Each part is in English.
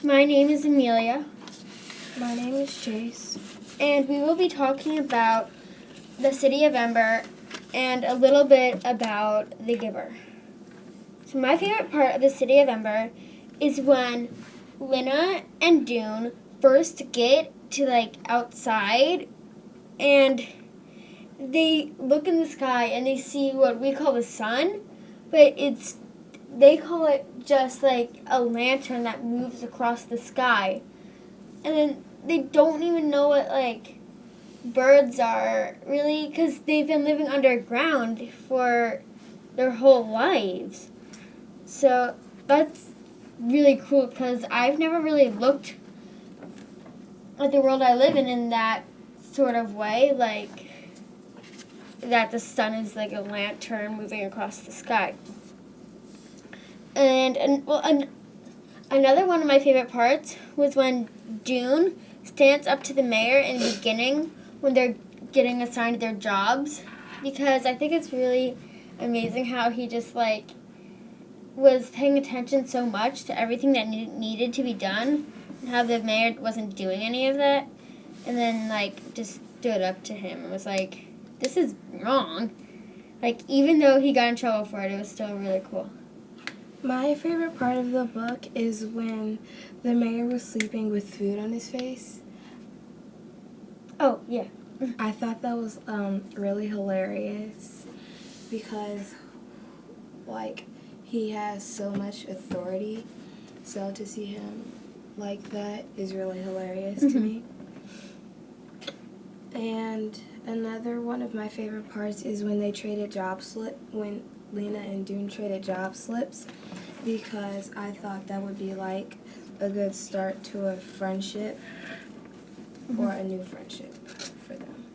My name is Amelia, My name is Chase. and we will be talking about the city of Ember and a little bit about the giver. So my favorite part of the city of Ember is when Lina and Dune first get to outside and they look in the sky and they see what we call the sun, but they call it just like a lantern that moves across the sky. And then they don't even know what birds are really, because they've been living underground for their whole lives. So that's really cool because I've never really looked at the world I live in that sort of way, like that the sun is like a lantern moving across the sky. Another one of my favorite parts was when Dune stands up to the mayor in the beginning when they're getting assigned their jobs, because I think it's really amazing how he just was paying attention so much to everything that needed to be done, and how the mayor wasn't doing any of that, and then just stood up to him and was like, "This is wrong." Even though he got in trouble for it, it was still really cool. My favorite part of the book is when the mayor was sleeping with food on his face. Oh, yeah. I thought that was really hilarious because, he has so much authority. So to see him like that is really hilarious to me. And another one of my favorite parts is when they traded when Lina and Dune traded job slips, because I thought that would be a good start to a friendship or a new friendship for them.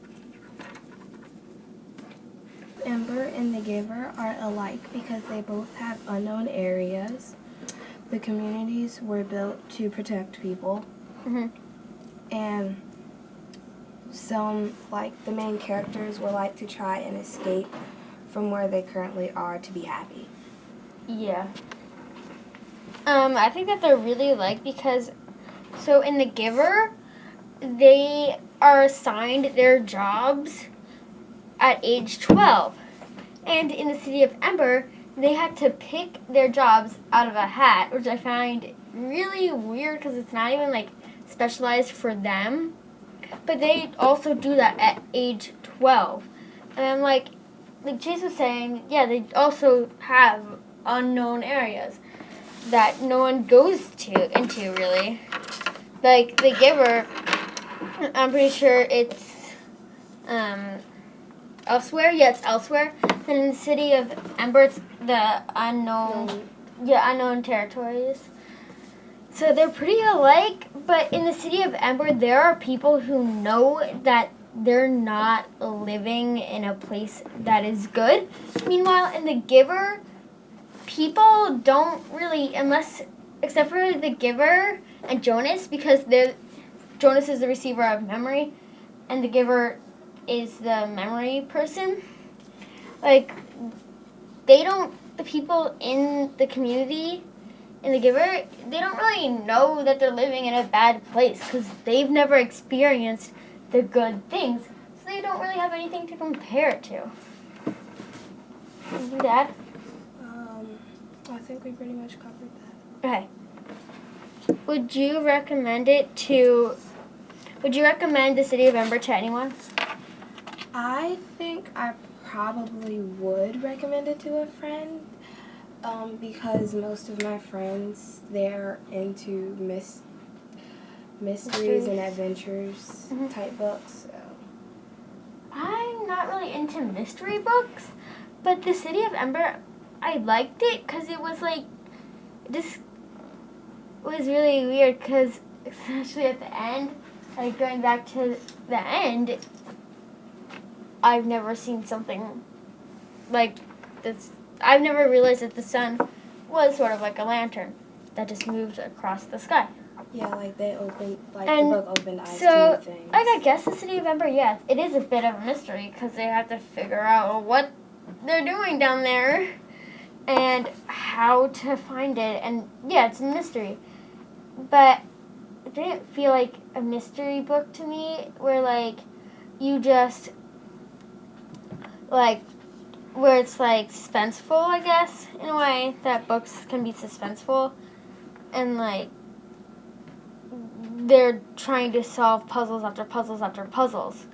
Ember and the Giver are alike because they both have unknown areas. The communities were built to protect people. And some, the main characters were to try and escape from where they currently are to be happy. Yeah. I think that they're really alike because, so in The Giver, they are assigned their jobs at age 12. And in the city of Ember, they had to pick their jobs out of a hat, which I find really weird because it's not even specialized for them. But they also do that at age 12. And I'm like Chase was saying, yeah, they also have unknown areas that no one goes into really. The Giver, I'm pretty sure it's elsewhere. Yeah, it's elsewhere. And in the city of Ember, it's the unknown territories. So they're pretty alike, but in the city of Ember, there are people who know that they're not living in a place that is good. Meanwhile, in The Giver, people don't really, except for The Giver and Jonas, because Jonas is the receiver of memory, and The Giver is the memory person. The people in the community in The Giver, they don't really know that they're living in a bad place because they've never experienced the good things, so they don't really have anything to compare it to. Anything to add? I think we pretty much covered that. Okay. Would you recommend the city of Ember to anyone? I think I probably would recommend it to a friend. Because most of my friends, they're into mysteries and adventures type books. So. I'm not really into mystery books, but the City of Ember, I liked it because it was this was really weird because especially at the end, going back to the end, I've never seen something like this. I've never realized that the sun was sort of like a lantern that just moved across the sky. Yeah, they opened, the book opened eyes to new things. I guess the City of Ember, yes, it is a bit of a mystery because they have to figure out what they're doing down there and how to find it. And yeah, it's a mystery. but it didn't feel like a mystery book to me where, like, you just, like, where it's, like, suspenseful, I guess, in a way that books can be suspenseful. And, like, they're trying to solve puzzles after puzzles after puzzles.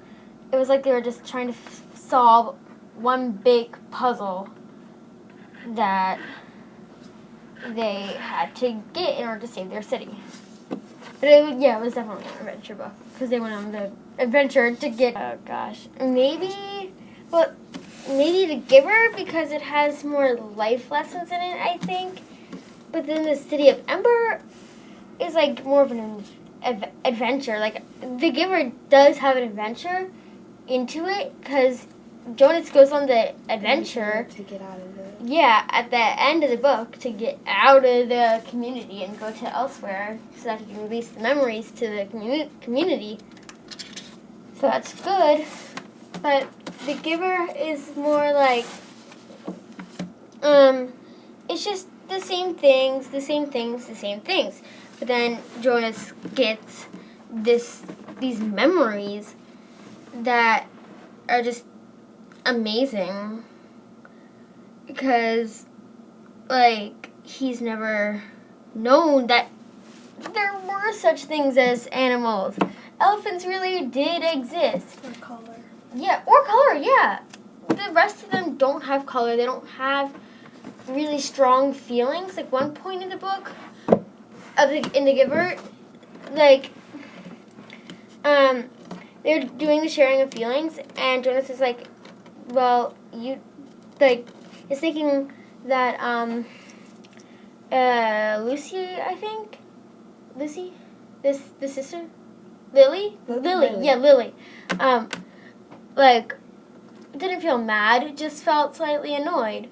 It was like they were just trying to solve one big puzzle that they had to get in order to save their city. But it was definitely an adventure book because they went on the adventure to get. Oh gosh, maybe The Giver because it has more life lessons in it, I think. But then the City of Ember is like more of an adventure. Like The Giver does have an adventure into it because Jonas goes on the adventure to get out of it. Yeah, at the end of the book to get out of the community and go to elsewhere so that he can release the memories to the community. So that's good. But The Giver is more like, it's just the same things. But then Jonas gets these memories that are just amazing because, like, he's never known that there were such things as animals. Elephants really did exist. Or color. Yeah, or color, yeah. The rest of them don't have color. They don't have really strong feelings. Like, one point in the book, in The Giver, like, they're doing the sharing of feelings, and Jonas is like, well, you, like, is thinking that, Lucy, I think? Lucy? The sister? Lily? Lily. Yeah, Lily. Like, didn't feel mad, just felt slightly annoyed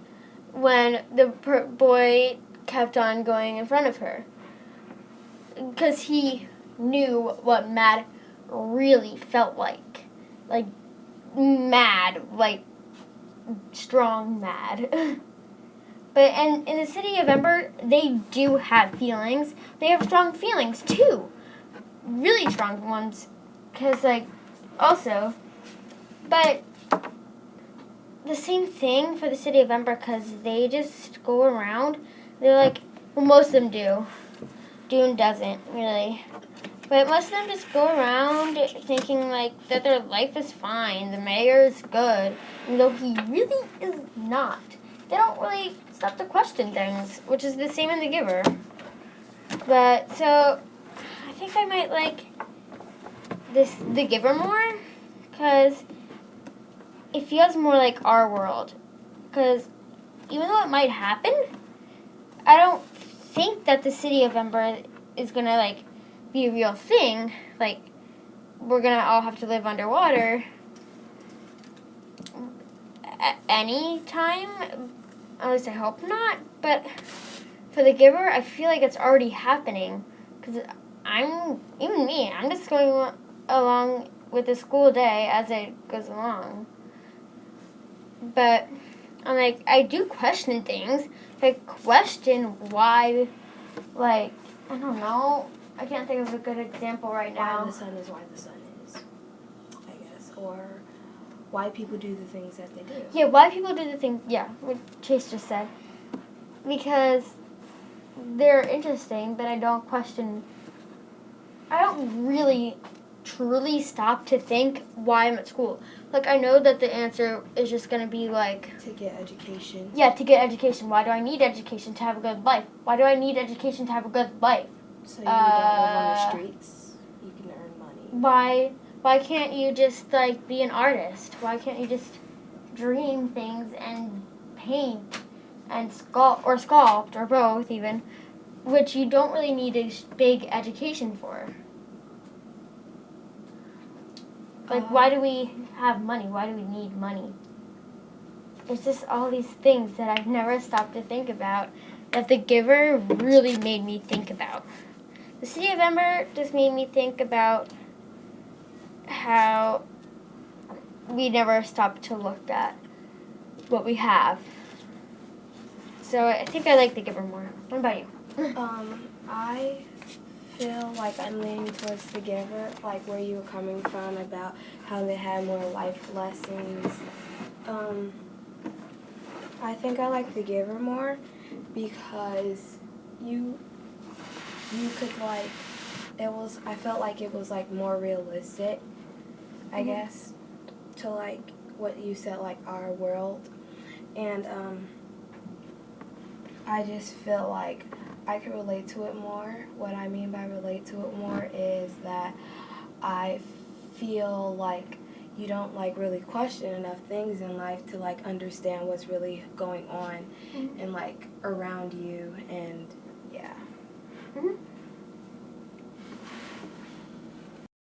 when the boy kept on going in front of her. Because he knew what mad really felt like. Like, mad. Like, strong mad. But in the City of Ember, they do have feelings. They have strong feelings, too. Really strong ones. Because, like, also. But the same thing for the City of Ember, because they just go around. They're like, well, most of them do. Dune doesn't, really. But most of them just go around thinking, like, that their life is fine. The mayor is good. Even though he really is not. They don't really stop to question things, which is the same in The Giver. But, so, I think I might like The Giver more. Because it feels more like our world. Because even though it might happen, I don't think that the City of Ember is going to, like, be a real thing. Like, we're going to all have to live underwater at any time. At least I hope not. But for The Giver, I feel like it's already happening. Because I'm just going along with the school day as it goes along. But I'm like, I do question things. I question why, like, I don't know. I can't think of a good example right now. Why the sun is, I guess. Or why people do the things that they do. Yeah, why people do the things, yeah, what Chase just said. Because they're interesting, but I don't really truly stop to think why I'm at school. Like, I know that the answer is just going to be, like... To get education. Yeah, to get education. Why do I need education to have a good life? Why do I need education to have a good life? So you don't live on the streets. You can earn money. Why can't you just, like, be an artist? Why can't you just dream things and paint and sculpt, or both even, which you don't really need a big education for? Like, why do we have money? Why do we need money? It's just all these things that I've never stopped to think about that The Giver really made me think about. The City of Ember just made me think about how we never stop to look at what we have. So I think I like The Giver more. What about you? I feel like I'm leaning towards The Giver, like where you were coming from about how they had more life lessons. I think I like The Giver more because you could like, I felt like it was like more realistic, I guess, to like what you said, like our world. And I just feel like I can relate to it more. What I mean by relate to it more is that I feel like you don't like really question enough things in life to like understand what's really going on and like around you, and yeah.